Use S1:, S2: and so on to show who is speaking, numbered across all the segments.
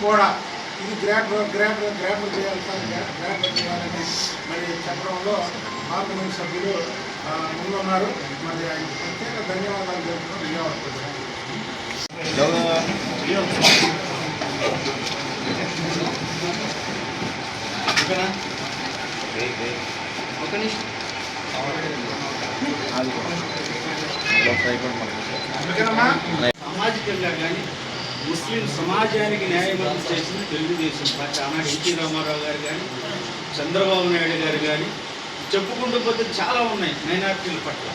S1: కూడా ఇది గ్రాఫ్ చేయాలని మరి చెప్పడంలో పార్లమెంట్ సభ్యులు ముందున్నారు. మరి ఆయనకు ప్రత్యేక ధన్యవాదాలు చెప్తున్నాం.
S2: సామాజికంగా కానీ ముస్లిం సమాజానికి న్యాయబద్ధం చేసిన తెలుగుదేశం పార్టీ ఆనాడు ఎన్టీ రామారావు గారు కానీ చంద్రబాబు నాయుడు గారు కానీ చెప్పుకుంటూ పోతే చాలా ఉన్నాయి మైనార్టీల పట్ల.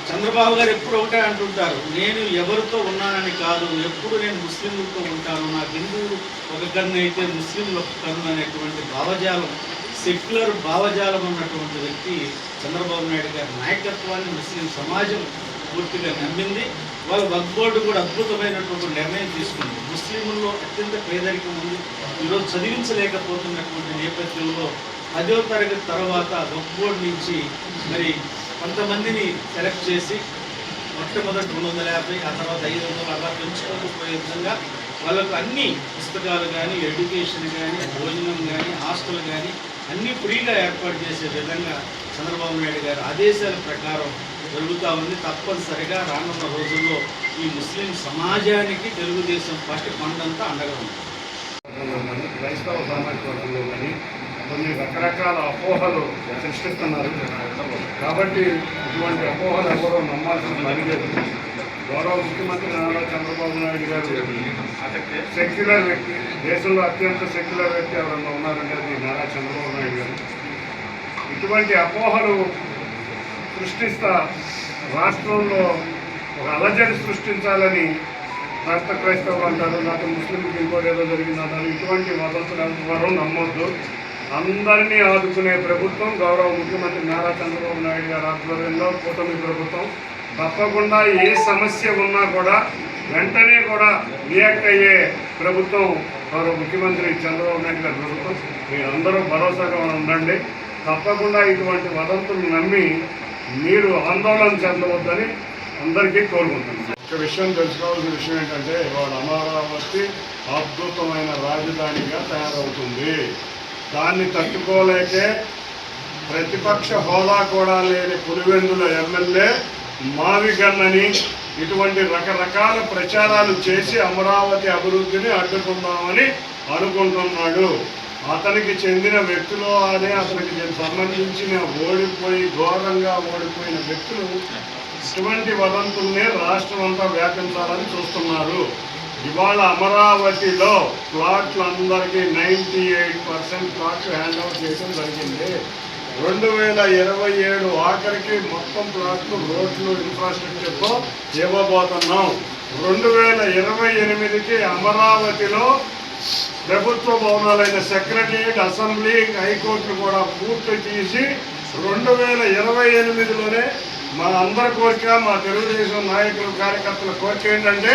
S2: చంద్రబాబు గారు ఎప్పుడు ఒకటే అంటుంటారు, నేను ఎవరితో ఉన్నానని కాదు, ఎప్పుడు నేను ముస్లింలతో ఉంటాను, నాకు హిందువులు ఒక కన్ను అయితే ముస్లింలు ఒక కన్ను అనేటువంటి భావజాలం, సెక్యులర్ భావజాలం ఉన్నటువంటి వ్యక్తి చంద్రబాబు నాయుడు గారి నాయకత్వాన్ని ముస్లిం సమాజం పూర్తిగా నమ్మింది. వాళ్ళ వక్ఫ్ బోర్డు కూడా అద్భుతమైనటువంటి నిర్ణయం తీసుకుంది. ముస్లింల్లో అత్యంత పేదరికం ఉంది. ఈరోజు చదివించలేకపోతున్నటువంటి నేపథ్యంలో 10వ తరగతి తర్వాత వక్ఫ్ బోర్డు నుంచి మరి కొంతమందిని సెలెక్ట్ చేసి మొట్టమొదటి 250, ఆ తర్వాత 500 అలా పెంచుకుంటూ పోయే విధంగా వాళ్ళకు అన్ని పుస్తకాలు కానీ, ఎడ్యుకేషన్ కానీ, భోజనం కానీ, హాస్టల్ కానీ అన్నీ ఫ్రీగా ఏర్పాటు చేసే విధంగా చంద్రబాబు నాయుడు గారి ఆదేశాల ప్రకారం జరుగుతూ ఉంది. తప్పనిసరిగా రానున్న రోజుల్లో ఈ ముస్లిం సమాజానికి తెలుగుదేశం పార్టీ కొండంతా అండగా ఉంది.
S1: క్రైస్తవ సామాజిక వర్గంలో కానీ కొన్ని రకరకాల అపోహలు సృష్టిస్తున్నారు. కాబట్టి ఇటువంటి అపోహలు ఎవరో నమ్మాల్సిన పని లేదు. గౌరవ ముఖ్యమంత్రి నారా చంద్రబాబు నాయుడు గారు సెక్యులర్ వ్యక్తి, దేశంలో అత్యంత సెక్యులర్ వ్యక్తి ఎవరన్నా ఉన్నారంటే అది నారా చంద్రబాబు నాయుడు గారు. ఇటువంటి అపోహలు సృష్టిస్తా రాష్ట్రంలో ఒక అలజడి సృష్టించాలని రాష్ట్ర క్రైస్తవులు అంటారు, నాకు ముస్లింకి ఇంకోటి ఏదో జరిగిందంటారు. ఇటువంటి వదంతులు ఎవరు నమ్మొద్దు. అందరినీ ఆదుకునే ప్రభుత్వం గౌరవ ముఖ్యమంత్రి నారా చంద్రబాబు నాయుడు గారి ఆధ్వర్యంలో కూటమి ప్రభుత్వం. తప్పకుండా ఏ సమస్య ఉన్నా కూడా వెంటనే కూడా రియాక్ట్ అయ్యే ప్రభుత్వం గౌరవ ముఖ్యమంత్రి చంద్రబాబు నాయుడు గారి ప్రభుత్వం. మీరందరూ భరోసాగా ఉండండి. తప్పకుండా ఇటువంటి వదంతులు నమ్మి మీరు ఆందోళన చెందవద్దని అందరికీ కోరుకుంటున్నాను. ఒక విషయం తెలుసుకోవాల్సిన విషయం ఏంటంటే ఇవాళ అమరావతి అద్భుతమైన రాజధానిగా తయారవుతుంది. దాన్ని తట్టుకోలేకే ప్రతిపక్ష హోదా కూడా లేని పులివెందుల ఎమ్మెల్యే మావిగన్నని ఇటువంటి రకరకాల ప్రచారాలు చేసి అమరావతి అభివృద్ధిని అడ్డుకుందామని అనుకుంటున్నాడు. అతనికి చెందిన వ్యక్తులు అనే అతనికి సంబంధించిన ఘోరంగా ఓడిపోయిన వ్యక్తులు ఇటువంటి వదంతుల్ని రాష్ట్రం అంతా వ్యాపించాలని చూస్తున్నారు. ఇవాళ అమరావతిలో ప్లాట్లందరికీ 98% ప్లాట్లు హ్యాండ్ ఓవర్ చేయడం జరిగింది. 2027 ఆఖరికి మొత్తం ప్లాట్లు, రోడ్లు, ఇన్ఫ్రాస్ట్రక్చర్తో ఇవ్వబోతున్నాం. 2028కి అమరావతిలో ప్రభుత్వ భవనాలైన సెక్రటరియట్, అసెంబ్లీ, హైకోర్టును కూడా పూర్తి చేసి 2028లోనే మా అందరి కోరిక, మా తెలుగుదేశం నాయకుల కార్యకర్తల కోరిక ఏంటంటే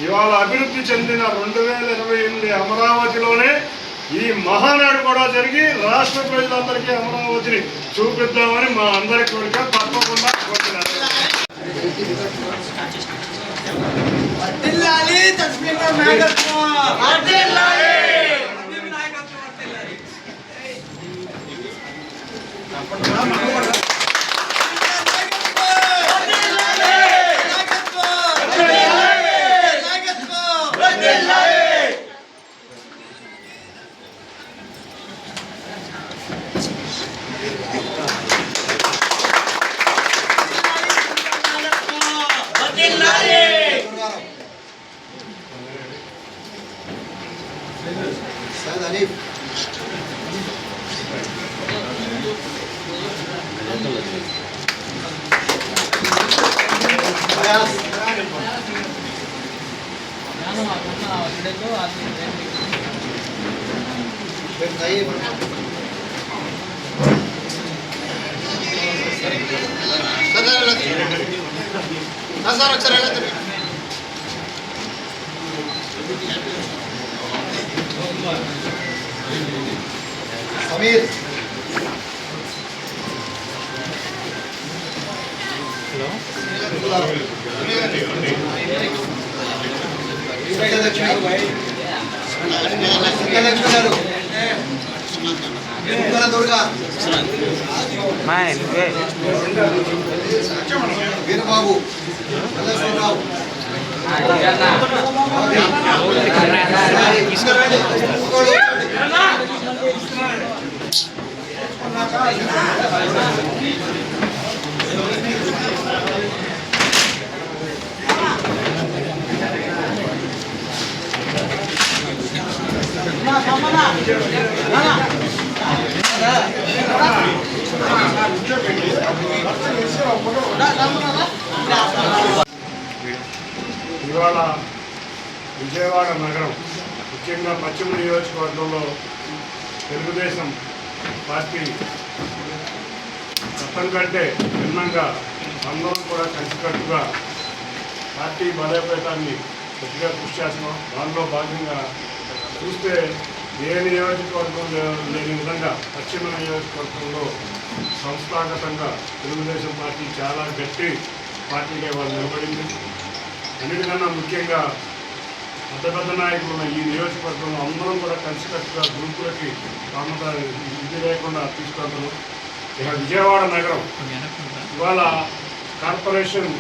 S1: ఇవాళ అభివృద్ధి చెందిన 2028 అమరావతిలోనే ఈ మహానాడు కూడా జరిగి రాష్ట్ర ప్రజలందరికీ అమరావతిని చూపిద్దామని మా అందరి కోరిక. తప్పకుండా కోరుతున్నారు.
S3: समीर हेलो వీరబాబు
S1: ఇవాళ విజయవాడ నగరం ముఖ్యంగా పశ్చిమ నియోజకవర్గంలో తెలుగుదేశం పార్టీ గతం కంటే భిన్నంగా అందరం కూడా కలిసికట్టుగా పార్టీ బలోపేతాన్ని గట్టిగా కృషి చేస్తున్నాం. దానిలో భాగంగా చూస్తే ఏ నియోజకవర్గం లేని విధంగా పశ్చిమ నియోజకవర్గంలో సంస్థాగతంగా తెలుగుదేశం పార్టీ చాలా గట్టి పార్టీగా వాళ్ళు నిలబడింది. అన్నిటికన్నా ముఖ్యంగా పెద్ద నాయకులు ఉన్న ఈ నియోజకవర్గంలో అందరం కూడా కలిసికట్టుగా గ్రూపులకి ఇది లేకుండా తీసుకెళ్తున్నాం. ఇక విజయవాడ నగరం ఇవాళ కార్పొరేషన్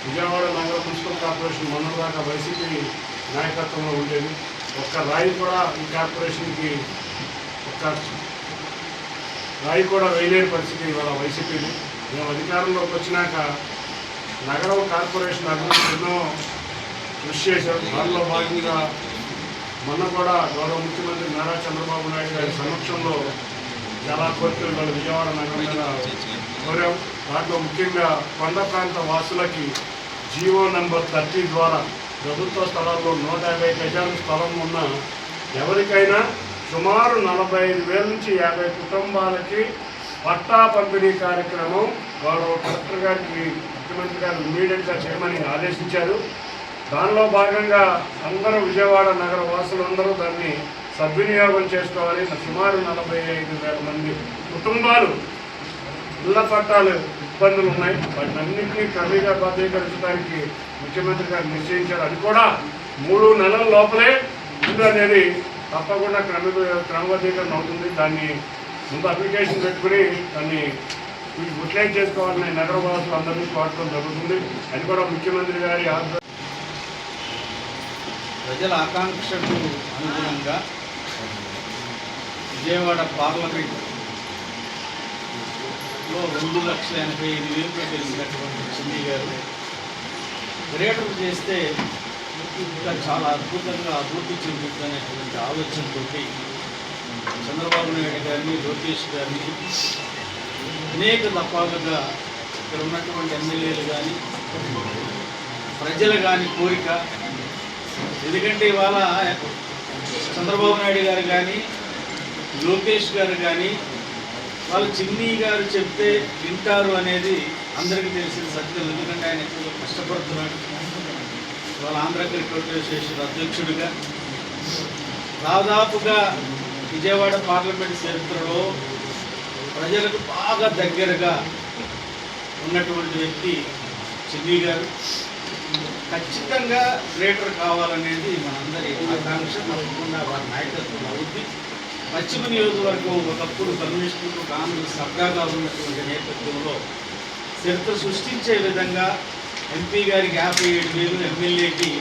S1: విజయవాడ నగర మున్సిపల్ కార్పొరేషన్ మొన్నదాకా వైసీపీ నాయకత్వంలో ఉండేది. ఒక్క రాయి కూడా ఈ కార్పొరేషన్కి ఒక్క రాయి కూడా వేయలేని పరిస్థితి ఇవాళ వైసీపీని. మేము అధికారంలోకి వచ్చినాక నగరం కార్పొరేషన్ అభివృద్ధి ఎన్నో కృషి చేశారు. దానిలో భాగంగా మొన్న కూడా గౌరవ ముఖ్యమంత్రి నారా చంద్రబాబు నాయుడు గారి సమక్షంలో చాలా కోరికలు వాళ్ళు విజయవాడ నగరం మీద కోరాం. దాంట్లో ముఖ్యంగా కొండ ప్రాంత వాసులకి జీవో నెంబర్ 30 ద్వారా ప్రభుత్వ స్థలాల్లో 150 గజాల స్థలం ఉన్న ఎవరికైనా సుమారు 45,000 నుంచి 50 కుటుంబాలకి పట్టా పంపిణీ కార్యక్రమం గౌరవ కలెక్టర్ గారికి ముఖ్యమంత్రి గారు ఇమ్మీడియట్గా చేయమని ఆదేశించారు. దానిలో భాగంగా అందరూ విజయవాడ నగర వాసులందరూ దాన్ని సద్వినియోగం చేసుకోవాలి. సుమారు 45,000 మంది కుటుంబాలు ఇళ్ల పట్టాలు ఇబ్బందులు ఉన్నాయి. వాటినన్నింటినీ క్రమేగా బాధ్యకరించడానికి ముఖ్యమంత్రి గారు నిశ్చయించారు. అది కూడా 3 నెలల లోపలే ఇల్లు అనేది తప్పకుండా క్రమబద్ధీకరణ అవుతుంది. దాన్ని ముందు అప్లికేషన్ పెట్టుకుని దాన్ని యూటిలైజ్ చేసుకోవాలని నగరవాసులు అందరినీ కోరడం జరుగుతుంది. అది కూడా ముఖ్యమంత్రి గారి
S2: ప్రజల ఆకాంక్షకు అనుగుణంగా విజయవాడ పార్లమెంట్లో 2,85,000 గెలిచినటువంటి చిన్ని గారు గ్రేటర్ చేస్తే ఇంకా చాలా అద్భుతంగా అభివృద్ధి చెందుతున్నటువంటి ఆలోచనతో చంద్రబాబు నాయుడు గారిని, లోకేష్ గారిని అనేక దఫాలుగా ఇక్కడ ఉన్నటువంటి ఎమ్మెల్యేలు కానీ ప్రజలు కానీ కోరిక. ఎందుకంటే ఇవాళ చంద్రబాబు నాయుడు గారు కానీ లోకేష్ గారు కానీ వాళ్ళు చిన్ని గారు చెప్తే వింటారు అనేది అందరికీ తెలిసిన సత్యం. ఎందుకంటే ఆయన ఎక్కువగా కష్టపడుతున్నాడు. ఇవాళ ఆంధ్ర క్రికెట్ అసోసియేషన్ అధ్యక్షుడిగా దాదాపుగా విజయవాడ పార్లమెంట్ చరిత్రలో ప్రజలకు బాగా దగ్గరగా ఉన్నటువంటి వ్యక్తి చిన్ని గారు. ఖచ్చితంగా గ్రేటర్ కావాలనేది మనందరి ఆకాంక్ష. తప్పకుండా వారి నాయకత్వం అవుద్ది. పశ్చిమ నియోజకవర్గం ఒకప్పుడు కమ్యూనిస్టులకు కాంగ్రెస్ సబ్గాగా ఉన్నటువంటి నేపథ్యంలో చరిత్ర సృష్టించే విధంగా ఎంపీ గారికి 57,000, ఎమ్మెల్యేకి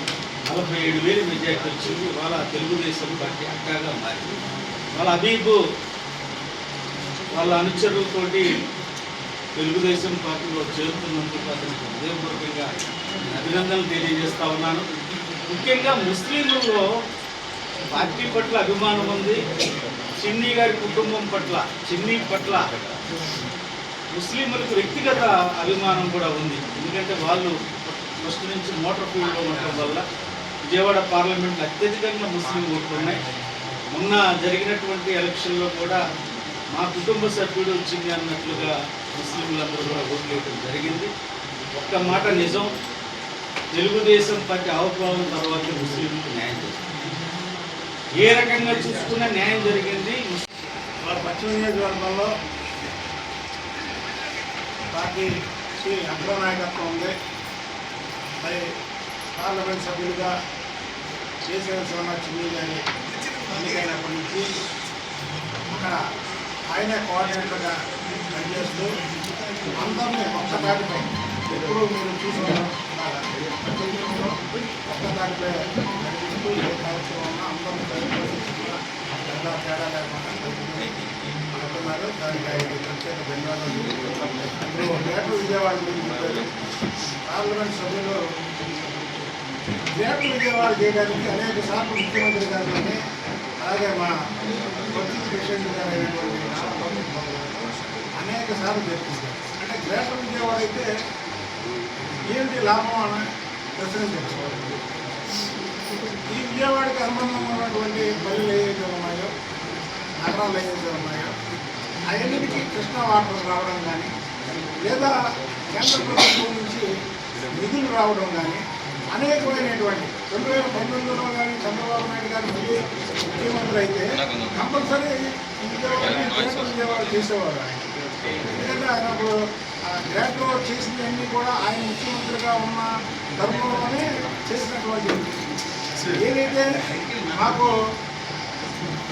S2: 47,000 మెజార్టీ వచ్చింది. ఇవాళ తెలుగుదేశం పార్టీ అడ్డాగా మారింది. వాళ్ళ హబీబు వాళ్ళ అనుచరులతోటి తెలుగుదేశం పార్టీలో చేరుతున్నందుకు అతనికి హృదయపూర్వకంగా అభినందనలు తెలియజేస్తా ఉన్నాను. ముఖ్యంగా ముస్లింలలో పార్టీ పట్ల అభిమానం ఉంది. చిన్ని గారి కుటుంబం పట్ల, చిన్ని పట్ల ముస్లింలకు వ్యక్తిగత అభిమానం కూడా ఉంది. ఎందుకంటే వాళ్ళు ఫస్ట్ నుంచి మోటార్ ఫీల్డ్లో ఉండటం వల్ల విజయవాడ పార్లమెంట్లో అత్యధికంగా ముస్లిం ఓట్లు ఉన్నాయి. మొన్న జరిగినటువంటి ఎలక్షన్లో కూడా మా కుటుంబ సభ్యుడు వచ్చింది అన్నట్లుగా ముస్లింలందరూ కూడా ఓట్లు వేయడం జరిగింది. ఒక్క మాట నిజం, తెలుగుదేశం పార్టీ ఆవిర్భావం తర్వాత ముస్లింలకు న్యాయం జరిగింది. ఏ రకంగా చూసుకున్నా న్యాయం జరిగింది.
S4: పశ్చిమ నియోజకవర్గంలో పార్టీ శ్రీ అగ్రనాయకత్వం ఉంది. మరి పార్లమెంట్ సభ్యులుగా చేసిన చిన్ని గారి ఎన్నికైనప్పటి నుంచి అక్కడ ఆయనే కోఆర్డినేటర్గా పనిచేస్తూ అందరినీ ఒక్క దాటిపై ఎప్పుడు మీరు చూసుకున్నాం ఒక్క దాటిపై నడిపిస్తూ ఏ కార్యక్రమం ఉన్నా అందరినీ పెద్ద తేడా లేకుండా అంటున్నారు. దానికి ఆయన ప్రత్యేక ధన్యవాదాలు. అందులో గ్రేటర్ విజయవాడ గురించి చెప్పారు. పార్లమెంట్ సభ్యులు గ్రేటర్ విజయవాడ చేయడానికి అనేక సార్లు ముఖ్యమంత్రి గారిని అలాగే మా వర్కింగ్ ప్రెసిడెంట్ గారు అయినటువంటి అనేక సార్లు చెప్పించారు. అంటే గ్రేటర్ విజయవాడ అయితే ఏంటి లాభం అని ప్రశ్నించారు. ఈ విజయవాడకి అనుబంధం ఉన్నటువంటి పల్లెలు ఏవైతే ఉన్నాయో, నగరాలు ఏవైతే ఉన్నాయో అవన్నిటికీ కృష్ణా వాటర్ రావడం కానీ లేదా కేంద్ర ప్రభుత్వం నుంచి నిధులు రావడం కానీ అనేకమైనటువంటి 2019లో కానీ చంద్రబాబు నాయుడు గారు మళ్ళీ ముఖ్యమంత్రి అయితే కంపల్సరీ విజయవాడ చేసేవారు. ఎందుకంటే ఆయన ఇప్పుడు గ్రేట్లో చేసినవన్నీ కూడా ఆయన ముఖ్యమంత్రిగా ఉన్న ధర్మంలోనే చేసినటువంటి ఏదైతే మాకు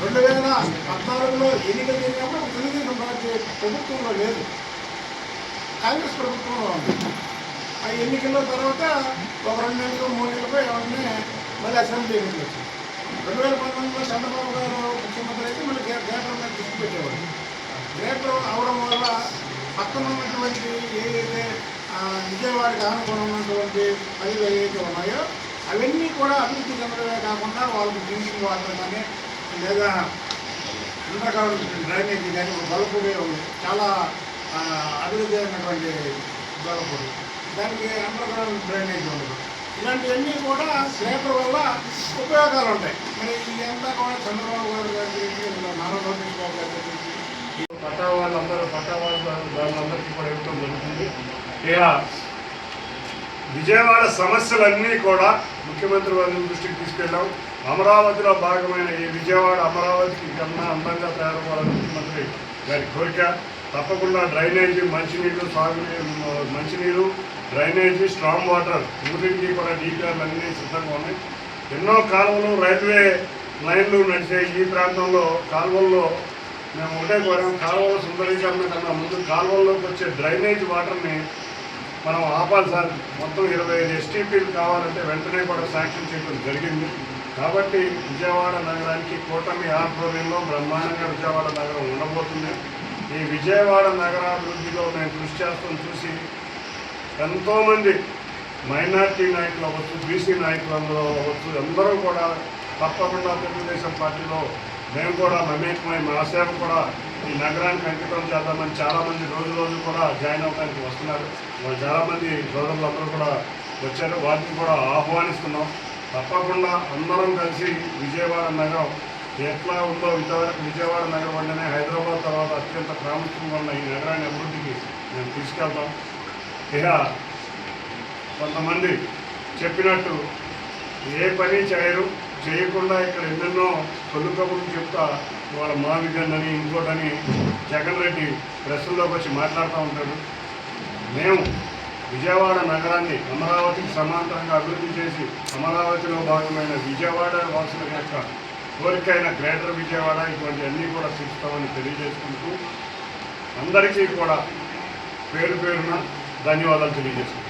S4: 2014లో ఎన్నికలు జరిగినప్పుడు తెలుగుదేశం పార్టీ ప్రభుత్వంలో లేదు, కాంగ్రెస్ ప్రభుత్వంలో ఉంది. ఆ ఎన్నికల తర్వాత ఒక 2 నెలలు 3 నెలలపై ఎవరిని మళ్ళీ అసెంబ్లీ ఎన్నికలు వచ్చింది. 2019లో చంద్రబాబు గారు ముఖ్యమంత్రి అయితే మళ్ళీ గ్రేటర్ మీద దృష్టి పెట్టేవాడు. గ్రేటర్ అవడం వల్ల పక్కన ఉన్నటువంటి ఏదైతే విజయవాడకి ఆనుకొని ఉన్నటువంటి పనులు ఏవైతే ఉన్నాయో అవన్నీ కూడా అభివృద్ధి చెందడమే కాకుండా వాళ్ళకి డ్రింకింగ్ వాటర్ కానీ లేదా అండర్గ్రౌండ్ డ్రైనేజీ కానీ బలపూడి ఉంది, చాలా అభివృద్ధి అయినటువంటి బలపూడి, దానికి అండర్గ్రౌండ్ డ్రైనేజీ ఉండదు. ఇలాంటివన్నీ కూడా గ్రేటర్ వల్ల ఉపయోగాలు ఉంటాయి. మరి ఇదంతా కూడా చంద్రబాబు గారు నారా లోకేష్ బాబు గారి గురించి
S1: పట్టా వాళ్ళందరికీ కూడా ఇవ్వడం జరుగుతుంది. ఇక విజయవాడ సమస్యలన్నీ కూడా ముఖ్యమంత్రి వారి దృష్టికి తీసుకెళ్ళాం. అమరావతిలో భాగమైన ఈ విజయవాడ అమరావతికి కన్నా అందంగా తయారవ్వాలని ముఖ్యమంత్రి గారి కోరిక. తప్పకుండా డ్రైనేజీ, మంచినీరు, డ్రైనేజీ, స్ట్రాంగ్ వాటర్ మూడింటికి కూడా డీపీఆర్లు అన్నీ సిద్ధంగా ఉన్నాయి. ఎన్నో కాలువలు, రైల్వే లైన్లు నడిచే ఈ ప్రాంతంలో కాలువల్లో మేము ఒకటే కోరాం, కాలువల సుందరీకరణ కన్నా ముందు కాలువల్లోకి వచ్చే డ్రైనేజ్ వాటర్ని మనం ఆపాలి సార్. మొత్తం 25 STPలు కావాలంటే వెంటనే కూడా శాంక్షన్ చేయడం జరిగింది. కాబట్టి విజయవాడ నగరానికి కూటమి ఆధ్వర్యంలో బ్రహ్మాండంగా విజయవాడ నగరం ఉండబోతుంది. ఈ విజయవాడ నగరాభివృద్ధిలో నేను కృషి చేస్తాను చూసి ఎంతోమంది మైనార్టీ నాయకులు అవ్వచ్చు, బీసీ నాయకులందరూ అవ్వచ్చు, అందరూ కూడా తప్పకుండా తెలుగుదేశం పార్టీలో మేము కూడా మమేకమై మా సేవ కూడా ఈ నగరానికి అంకితం చేద్దామని చాలామంది రోజు కూడా జాయిన్ అవ్వడానికి వస్తున్నారు. చాలామంది సోదరులందరూ కూడా వచ్చారు, వాటిని కూడా ఆహ్వానిస్తున్నాం. తప్పకుండా అందరం కలిసి విజయవాడ నగరం ఎట్లా ఉందో ఇంతవరకు విజయవాడ నగరం అంటేనే హైదరాబాద్ తర్వాత అత్యంత ప్రాముఖ్యంగా ఉన్న ఈ నగరాన్ని అభివృద్ధికి మేము తీసుకెళ్తాం. ఇక కొంతమంది చెప్పినట్టు ఏ పని చేయకుండా ఇక్కడ ఎన్నెన్నో తొలి కబుర్లు చెప్తా వాళ్ళ మావిగన్ అని ఇంకోటని జగన్ రెడ్డి ప్రెస్సుల్లోకి వచ్చి మాట్లాడుతూ ఉంటాడు. మేము విజయవాడ నగరాన్ని అమరావతికి సమాంతరంగా అభివృద్ధి చేసి అమరావతిలో భాగమైన విజయవాడ వాసుల యొక్క కోరికైన గ్రేటర్ విజయవాడ ఇటువంటివన్నీ కూడా తీర్చుతామని తెలియజేసుకుంటూ అందరికీ కూడా పేరున ధన్యవాదాలు తెలియజేసుకుంటాం.